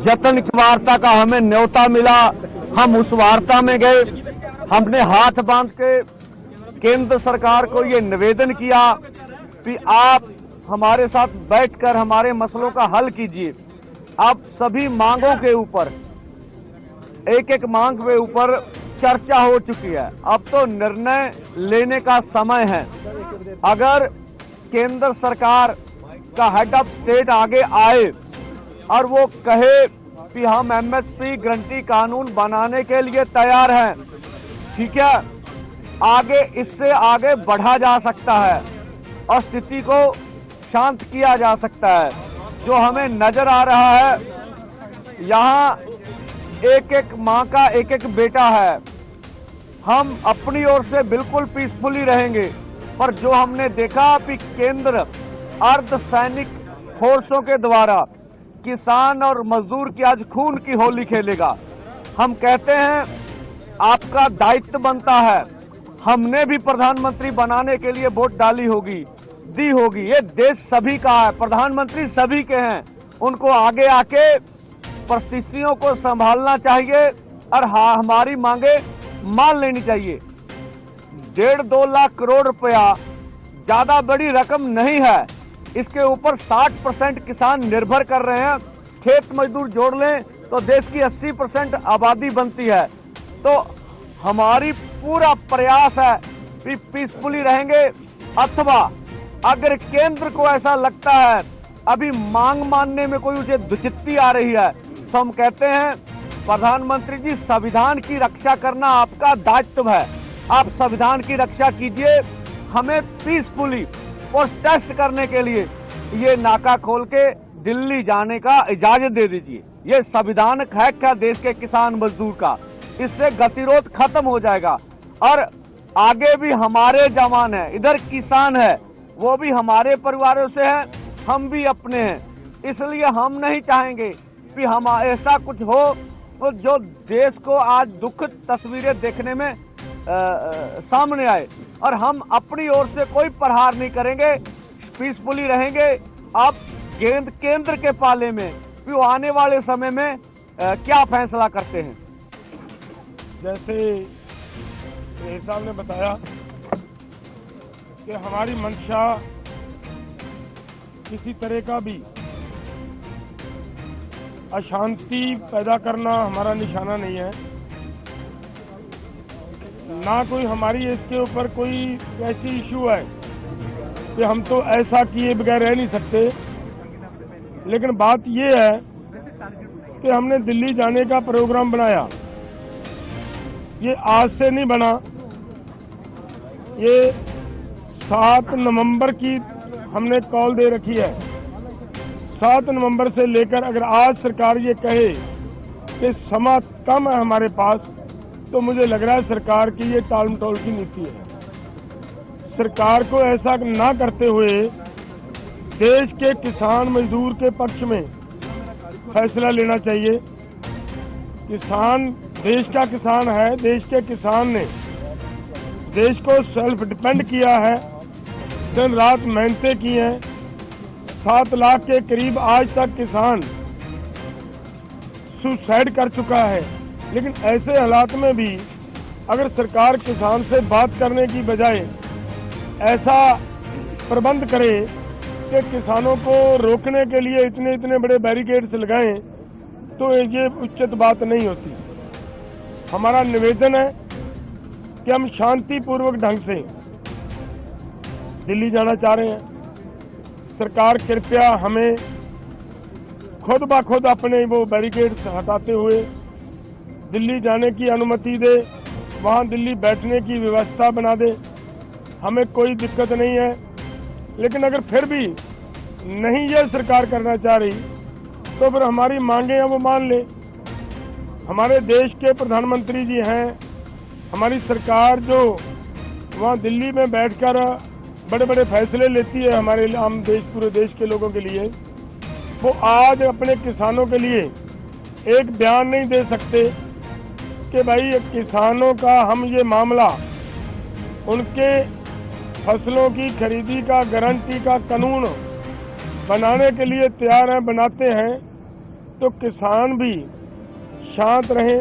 जतन की वार्ता का हमें न्योता मिला, हम उस वार्ता में गए। हमने हाथ बांध के केंद्र सरकार को ये निवेदन किया कि आप हमारे साथ बैठकर हमारे मसलों का हल कीजिए। अब सभी मांगों के ऊपर, एक एक मांग के ऊपर चर्चा हो चुकी है। अब तो निर्णय लेने का समय है। अगर केंद्र सरकार का हेड ऑफ स्टेट आगे आए और वो कहे कि हम एमएसपी गारंटी कानून बनाने के लिए तैयार हैं, ठीक है, आगे इससे आगे बढ़ा जा सकता है और स्थिति को शांत किया जा सकता है। जो हमें नजर आ रहा है, यहाँ एक एक माँ का एक एक बेटा है। हम अपनी ओर से बिल्कुल पीसफुली रहेंगे, पर जो हमने देखा कि केंद्र अर्धसैनिक फोर्सों के द्वारा किसान और मजदूर की आज खून की होली खेलेगा। हम कहते हैं आपका दायित्व बनता है। हमने भी प्रधानमंत्री बनाने के लिए वोट डाली होगी, दी होगी। ये देश सभी का है, प्रधानमंत्री सभी के हैं। उनको आगे आके परिस्थितियों को संभालना चाहिए और हमारी मांगे मान लेनी चाहिए। 1.5-2 लाख करोड़ रुपया ज्यादा बड़ी रकम नहीं है। इसके ऊपर 60% किसान निर्भर कर रहे हैं। खेत मजदूर जोड़ लें तो देश की 80% आबादी बनती है। तो हमारी पूरा प्रयास है कि पीसफुली रहेंगे, अथवा अगर केंद्र को ऐसा लगता है अभी मांग मानने में कोई उसे दुचित्ती आ रही है, तो हम कहते हैं प्रधानमंत्री जी, संविधान की रक्षा करना आपका दायित्व है। आप संविधान की रक्षा कीजिए। हमें पीसफुली प्रोटेस्ट करने के लिए ये नाका खोल के दिल्ली जाने का इजाजत दे दीजिए। ये संविधान है क्या देश के किसान मजदूर का? इससे गतिरोध खत्म हो जाएगा और आगे भी हमारे जवान है, इधर किसान है, वो भी हमारे परिवारों से है, हम भी अपने हैं। इसलिए हम नहीं चाहेंगे कि हम ऐसा कुछ हो तो जो देश को आज दुखद तस्वीरें देखने में सामने आए। और हम अपनी ओर से कोई प्रहार नहीं करेंगे, पीसफुली रहेंगे। अब केंद्र के पाले में कि वो आने वाले समय में क्या फैसला करते हैं। जैसे साहब ने बताया कि हमारी मंशा किसी तरह का भी अशांति पैदा करना हमारा निशाना नहीं है, ना कोई हमारी इसके ऊपर कोई ऐसी इशू है कि हम तो ऐसा किए बगैर रह नहीं सकते। लेकिन बात ये है कि हमने दिल्ली जाने का प्रोग्राम बनाया, ये आज से नहीं बना, ये 7 नवंबर की हमने कॉल दे रखी है। 7 नवंबर से लेकर अगर आज सरकार ये कहे कि समय कम है हमारे पास, तो मुझे लग रहा है सरकार की ये टाल मटोल की नीति है। सरकार को ऐसा ना करते हुए देश के किसान मजदूर के पक्ष में फैसला लेना चाहिए। किसान देश का किसान है, देश के किसान ने देश को सेल्फ डिपेंड किया है, दिन रात मेहनतें की हैं। 7 लाख के करीब आज तक किसान सुसाइड कर चुका है। लेकिन ऐसे हालात में भी अगर सरकार किसान से बात करने की बजाय ऐसा प्रबंध करे कि किसानों को रोकने के लिए इतने बड़े बैरिकेड्स लगाएं, तो ये उचित बात नहीं होती। हमारा निवेदन है कि हम शांतिपूर्वक ढंग से दिल्ली जाना चाह रहे हैं। सरकार कृपया हमें खुद ब खुद अपने वो बैरिकेड्स हटाते हुए दिल्ली जाने की अनुमति दे, वहाँ दिल्ली बैठने की व्यवस्था बना दे। हमें कोई दिक्कत नहीं है। लेकिन अगर फिर भी नहीं ये सरकार करना चाह रही, तो फिर हमारी मांगे हैं वो मान ले। हमारे देश के प्रधानमंत्री जी हैं, हमारी सरकार जो वहाँ दिल्ली में बैठकर बड़े बड़े फैसले लेती है हमारे आम देश, पूरे देश के लोगों के लिए, वो आज अपने किसानों के लिए एक बयान नहीं दे सकते कि भाई किसानों का हम ये मामला उनके फसलों की खरीदी का गारंटी का कानून बनाने के लिए तैयार हैं, बनाते हैं। तो किसान भी शांत रहे।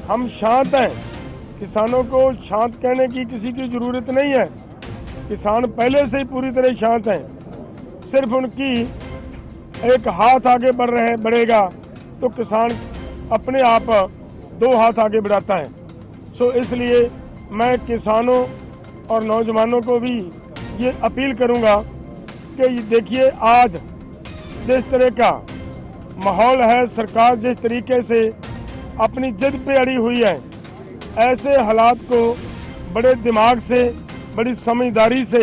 हम शांत हैं, किसानों को शांत कहने की किसी की जरूरत नहीं है। किसान पहले से ही पूरी तरह शांत हैं। सिर्फ उनकी एक हाथ आगे बढ़ेगा तो किसान अपने आप 2 हाथ आगे बढ़ाता है। सो इसलिए मैं किसानों और नौजवानों को भी ये अपील करूंगा कि देखिए, आज जिस तरह का माहौल है, सरकार जिस तरीके से अपनी जिद पे अड़ी हुई है, ऐसे हालात को बड़े दिमाग से, बड़ी समझदारी से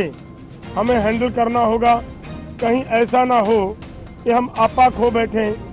हमें हैंडल करना होगा। कहीं ऐसा ना हो कि हम आपा खो बैठें